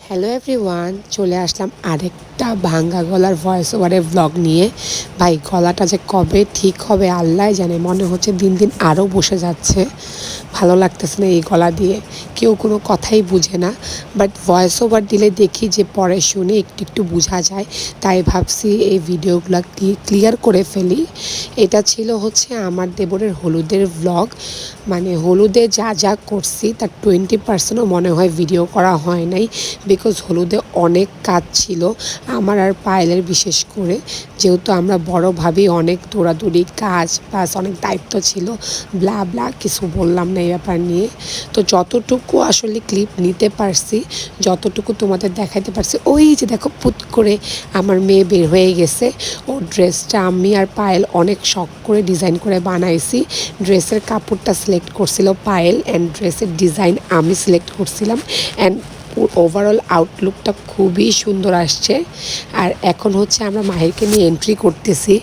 Hello everyone, চলে আসলাম আরেকটা ভাঙ্গা গলার ভয়েস ওভারের ব্লগ নিয়ে। ভাই, গলাটা যে কবে ঠিক হবে আল্লাহ জানে। মনে হচ্ছে দিন দিন আরও বসে যাচ্ছে, ভালো লাগতেছে না এই গলা দিয়ে। কেউ কোনো কথাই বুঝে না, বাট ভয়েস ওভার দিলে দেখি যে পরে শুনে একটু একটু বোঝা যায়। তাই ভাবছি এই ভিডিওগুলো ক্লিয়ার করে ফেলি। এটা ছিল হচ্ছে আমার দেবরের হলুদের ব্লগ। মানে হলুদে যা যা করছি তার 20%ও মনে হয় ভিডিও করা হয় নাই, বিকজ হলুদে অনেক কাজ ছিল আমার আর পায়েলের, বিশেষ করে যেহেতু আমরা বড় ভাবি, অনেক দৌড়াদৌড়ি কাজ প্লাস অনেক দায়িত্ব ছিল, ব্লা ব্লা কিছু বললাম না এই ব্যাপার নিয়ে। তো যতটুকু আসলে ক্লিপ নিতে পারছি, যতটুকু তোমাদের দেখাইতে পারছি, ওই যে দেখো পুত করে আমার মেয়ে বের হয়ে গেছে। ও ড্রেসটা আমি আর পায়েল অনেক শখ করে ডিজাইন করে বানাইছি। ড্রেসের কাপড়টা সিলেক্ট করছিল পায়েল অ্যান্ড ড্রেসের ডিজাইন আমি সিলেক্ট করছিলাম। অ্যান্ড ওভারঅল আউটলুকটা খুবই সুন্দর আসছে। আর এখন হচ্ছে আমরা মাহিরকে নিয়ে এন্ট্রি করতেছি।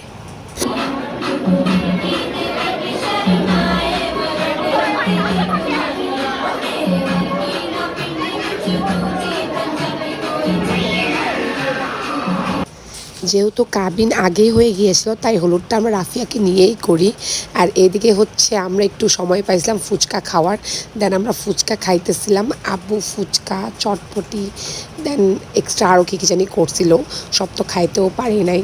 যেহেতু কাবিন আগেই হয়ে গিয়েছিল, তাই হলুদটা আমরা রাফিয়াকে নিয়েই করি। আর এদিকে হচ্ছে আমরা একটু সময় পাইছিলাম ফুচকা খাওয়ার। দেন আমরা ফুচকা খাইতেছিলাম, আব্বু ফুচকা, চটপটি, দেন এক্সট্রা আরও কী জানি করছিল, সব তো খাইতেও পারি নাই।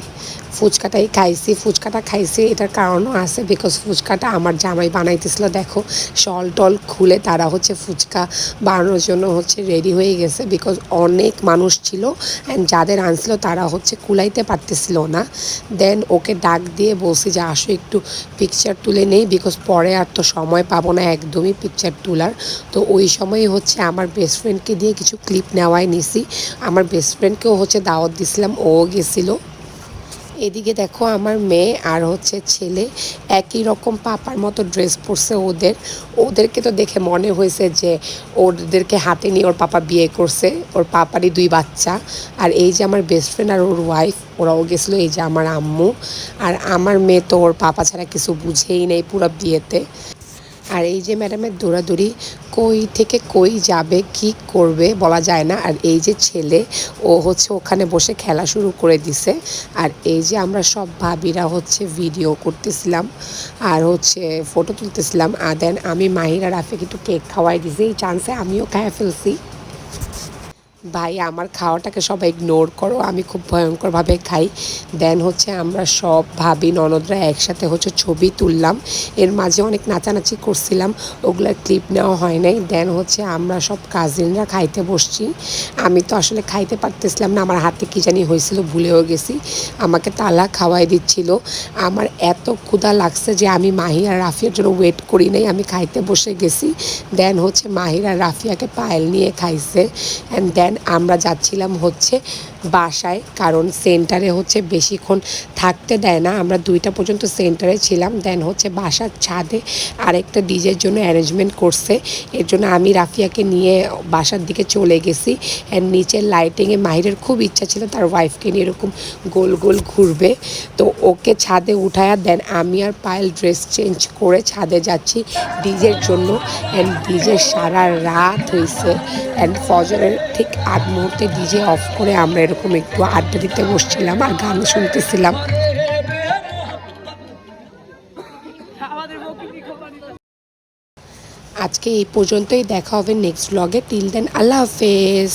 ফুচকাটা খাইছি এটার কারণও আছে, বিকজ ফুচকাটা আমার জামাই বানাইতেছিল। দেখো শল টল খুলে তারা হচ্ছে ফুচকা বানানোর জন্য হচ্ছে রেডি হয়ে গেছে, বিকজ অনেক মানুষ ছিল অ্যান্ড যাদের আনছিল তারা হচ্ছে কুলাইতে পারতেছিল না। দেন ওকে ডাক দিয়ে বলছি যে আসো একটু পিকচার তুলে নেই, বিকজ পরে আর তো সময় পাবো না একদমই পিকচার তোলার। তো ওই সময় হচ্ছে আমার বেস্ট ফ্রেন্ডকে দিয়ে কিছু ক্লিপ নেওয়াই নিছি। আমার বেস্ট ফ্রেন্ডকেও হচ্ছে দাওয়াত দিছিলাম, ও গেছিলো। এদিকে দেখো আমার মেয়ে আর হচ্ছে ছেলে একই রকম পাপার মতো ড্রেস পরছে। ওদেরকে তো দেখে মনে হয়েছে যে ওদেরকে হাতে নিয়ে ওর পাপা বিয়ে করছে, ওর পাপারই 2 বাচ্চা। আর এই যে আমার বেস্ট ফ্রেন্ড আর ওর ওয়াইফ, ওরাও গেছিলো। এই যে আমার আম্মু। আর আমার মেয়ে তো ওর পাপা ছাড়া কিছু বুঝেই নেই পুরো বিয়েতে। আর এই যে ম্যাডামের দৌড়াদৌড়ি, কই থেকে কই যাবে কি করবে বলা যায় না। আর এই যে ছেলে, ও হচ্ছে ওখানে বসে খেলা শুরু করে দিছে। আর এই যে আমরা সব ভাবিরা হচ্ছে ভিডিও করতেছিলাম আর হচ্ছে ফটো তুলতেছিলাম। আর দেন আমি মাহিরা রাফিকে একটু কেক খাওয়াই দিয়েছি, এই চান্সে আমিও খাইয়ে ফেলছি। ভাই, আমার খাওয়াটাকে সবাই ইগনোর করো, আমি খুব ভয়ঙ্করভাবে খাই। দেন হচ্ছে আমরা সব ভাবি ননদরা একসাথে হচ্ছে ছবি তুললাম। এর মাঝে অনেক নাচানাচি করছিলাম, ওগুলার ক্লিপ নেওয়া হয় নাই। দেন হচ্ছে আমরা সব কাজিনরা খাইতে বসছি। আমি তো আসলে খাইতে পারতেছিলাম না, আমার হাতে কী জানি হয়েছিল, ভুলেও গেছি। আমাকে তালা খাওয়াই দিচ্ছিল। আমার এত ক্ষুধা লাগছে যে আমি মাহি আর রাফিয়ার জন্য ওয়েট করি নাই, আমি খাইতে বসে গেছি। দেন হচ্ছে মাহির আর রাফিয়াকে পায়েল নিয়ে খাইছে। অ্যান্ড দেন আমরা যাচ্ছিলাম হচ্ছে বাসায়, কারণ সেন্টারে হচ্ছে বেশিক্ষণ থাকতে দেয় না। আমরা 2টা পর্যন্ত সেন্টারে ছিলাম। দেন হচ্ছে বাসার ছাদে আরেকটা ডিজের জন্য অ্যারেঞ্জমেন্ট করছে, এর জন্য আমি রাফিয়াকে নিয়ে বাসার দিকে চলে গেছি। অ্যান্ড নিচের লাইটিংয়ে মাহিরের খুব ইচ্ছা ছিল তার ওয়াইফকে নিয়ে এরকম গোল গোল ঘুরবে, তো ওকে ছাদে উঠায়া দেন আমি আর পায়েল ড্রেস চেঞ্জ করে ছাদে যাচ্ছি ডিজের জন্য। অ্যান্ড ডিজে সারা রাত হয়েছে। অ্যান্ড ফজরের ঠিক আগ মুহূর্তে ডিজে অফ করে আমরা এরকম একটু আড্ডা দিতে বসছিলাম আর গান শুনতেছিলাম। আজকে এই পর্যন্তই, দেখা হবে নেক্সট ব্লগে। টিল দেন আল্লাহ হাফেজ।